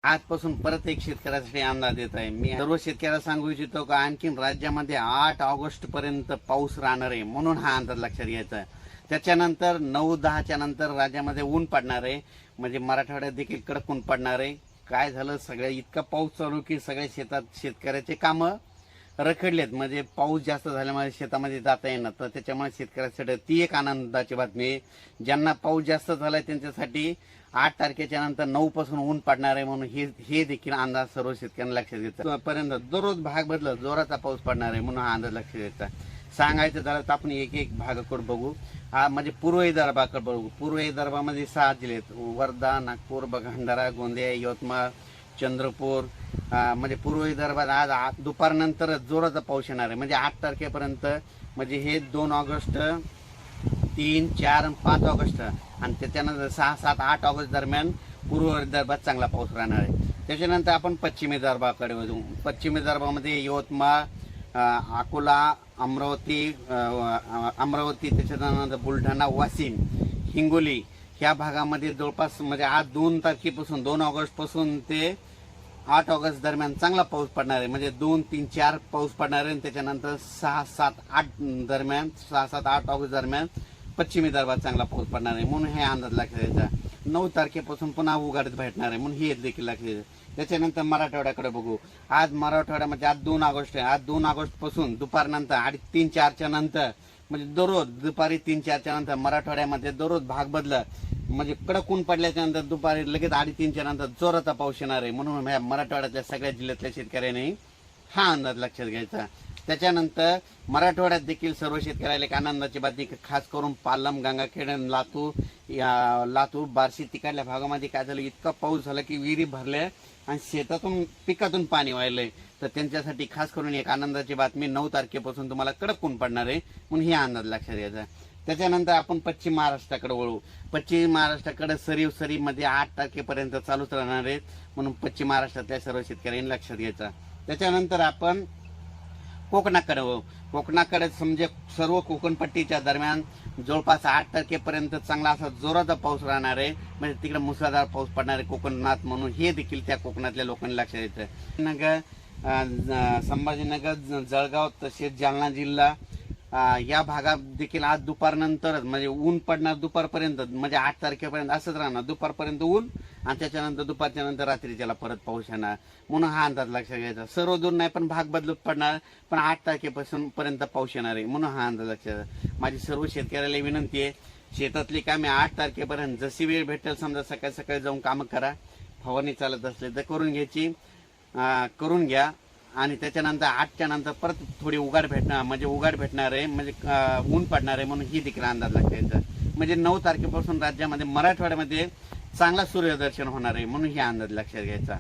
आजपासून परत एक शेतकऱ्यासाठी अंदाज देत आहे. मी सर्व शेतकऱ्याला सांगू इच्छितो का आणखीन राज्यामध्ये 8 ऑगस्ट पर्यंत पाऊस राहणार आहे, म्हणून हा अंदाज लक्षात घ्यायचा आहे. त्याच्यानंतर 9-10च्या नंतर राज्यामध्ये ऊन पडणार आहे, म्हणजे मराठवाड्यात देखील कडक ऊन पडणार आहे. काय झालं, सगळ्या इतका पाऊस चालू की सगळ्या शेतकऱ्याचे कामं रखडलेत, म्हणजे पाऊस जास्त झाल्यामुळे शेतामध्ये जाता येणार, तर त्याच्यामुळे शेतकऱ्यासाठी ती एक आनंदाची बातमी आहे. ज्यांना पाऊस जास्त झालाय त्यांच्यासाठी 8 तारखेच्या नंतर 9 पासून ऊन पडणार आहे, म्हणून हे देखील अंदाज सर्व शेतकऱ्यांना लक्षात घ्यायचा. पर्यंत दररोज भाग बदलत जोराचा पाऊस पडणार आहे, म्हणून हा अंदाज लक्षात घ्यायचा. सांगायचं झालं तर आपण एक भागाकडे बघू. हा म्हणजे पूर्व विदर्भाकडे बघू. पूर्व विदर्भामध्ये 6 जिल्हे आहेत: वर्धा, नागपूर, भंडारा, गोंदिया, यवतमाळ, चंद्रपूर. म्हणजे पूर्व विदर्भात आज दुपारनंतर जोराचा पाऊस येणार आहे, म्हणजे 8 तारखेपर्यंत. म्हणजे हे 2 ऑगस्ट, 3, 4 आणि 5 ऑगस्ट, आणि त्याच्यानंतर 6, 7, 8 ऑगस्ट दरम्यान पूर्व विदर्भात चांगला पाऊस राहणार आहे. त्याच्यानंतर आपण पश्चिम विदर्भाकडे वळू. पश्चिम विदर्भामध्ये यवतमाळ, अकोला, अमरावती, त्याच्यानंतर बुलढाणा, वाशिम, हिंगोली ह्या भागामध्ये जवळपास म्हणजे आज 2 तारखेपासून 2 ऑगस्ट पासून ते 8 ऑगस्ट दरम्यान चांगला पाऊस पडणार आहे. म्हणजे 2, 3, 4 पाऊस पडणार आहे. त्याच्यानंतर 6, 7, 8 ऑगस्ट दरम्यान पश्चिम विदर्भात चांगला पाऊस पडणार आहे, म्हणून हे अंदाज लक्षात घ्यायचा. 9 तारखेपासून पुन्हा उघाडत भेटणार आहे, म्हणून हे देखील लक्षात घ्यायचं. त्याच्यानंतर मराठवाड्याकडे बघू. आज मराठवाड्यामध्ये आज 2 ऑगस्ट आहे. आज 2 ऑगस्ट पासून दुपारनंतर 3-4च्या नंतर, म्हणजे दररोज दुपारी 3-4च्या नंतर मराठवाड्यामध्ये दररोज भाग बदलत, म्हणजे कडक ऊन पडल्याच्या नंतर दुपारी लगेच 3:30च्या नंतर जोराचा पाऊस येणार आहे, म्हणून मराठवाड्यातल्या सगळ्या जिल्ह्यातल्या शेतकऱ्यांनी हा अंदाज लक्षात घ्यायचा. त्याच्यानंतर मराठवाड्यात देखील सर्व शेतकऱ्याला एक आनंदाची बातमी, खास करून पालम, गंगाखेड, लातूर, बार्शी तिकडल्या भागामध्ये काय झालं, इतका पाऊस झाला की विहिरी भरल्या आणि शेतातून पिकातून पाणी वाहिलंय. तर त्यांच्यासाठी खास करून एक आनंदाची बातमी, 9 तारखेपासून तुम्हाला कडक ऊन पडणार आहे, म्हणून हे अंदाज लक्षात घ्यायचा. त्याच्यानंतर आपण पश्चिम महाराष्ट्राकडे वळू. पश्चिम महाराष्ट्राकडे सरीमध्ये 8 तारखेपर्यंत चालूच राहणार आहेत, म्हणून पश्चिम महाराष्ट्रातल्या सर्व शेतकऱ्यांनी लक्षात घ्यायचा. त्याच्यानंतर आपण कोकणाकडे वळू. कोकणाकडे समजे सर्व कोकणपट्टीच्या दरम्यान जवळपास 8 तारखेपर्यंत चांगला असा जोराचा पाऊस राहणार आहे, म्हणजे तिकडे मुसळधार पाऊस पडणार आहे कोकणात, म्हणून हे देखील त्या कोकणातल्या लोकांनी लक्षात घ्यायचं. नगर, संभाजीनगर, जळगाव तसेच जालना जिल्हा या भागात देखील आज दुपारनंतरच म्हणजे ऊन पडणार दुपारपर्यंत, म्हणजे 8 तारखेपर्यंत असंच राहणार, दुपारपर्यंत ऊन आणि त्याच्यानंतर दुपारच्या नंतर रात्रीच्याला परत पाऊस येणार, म्हणून हा अंदाज लक्षात घ्यायचा. सर्व दूर नाही पण भाग बदलत पडणार, पण 8 तारखेपासून पर्यंत पाऊस येणार आहे, म्हणून हा अंदाज लक्षात. माझी सर्व शेतकऱ्याला विनंती आहे, शेतातली कामे 8 तारखेपर्यंत जशी वेळ भेटेल, समजा सकाळी सकाळी जाऊन कामं करा, फवारणी चालत असले तर करून घ्या. आणि त्याच्यानंतर 8च्या नंतर परत थोडी उघाड भेटणार आहे, म्हणजे ऊन पडणार आहे, म्हणून ही देखील अंदाज लागतो. म्हणजे 9 तारखेपासून राज्यामध्ये मराठवाड्यामध्ये चांगला सूर्यदर्शन होणार आहे, म्हणून ही अंदाज लक्षात घ्यायचा.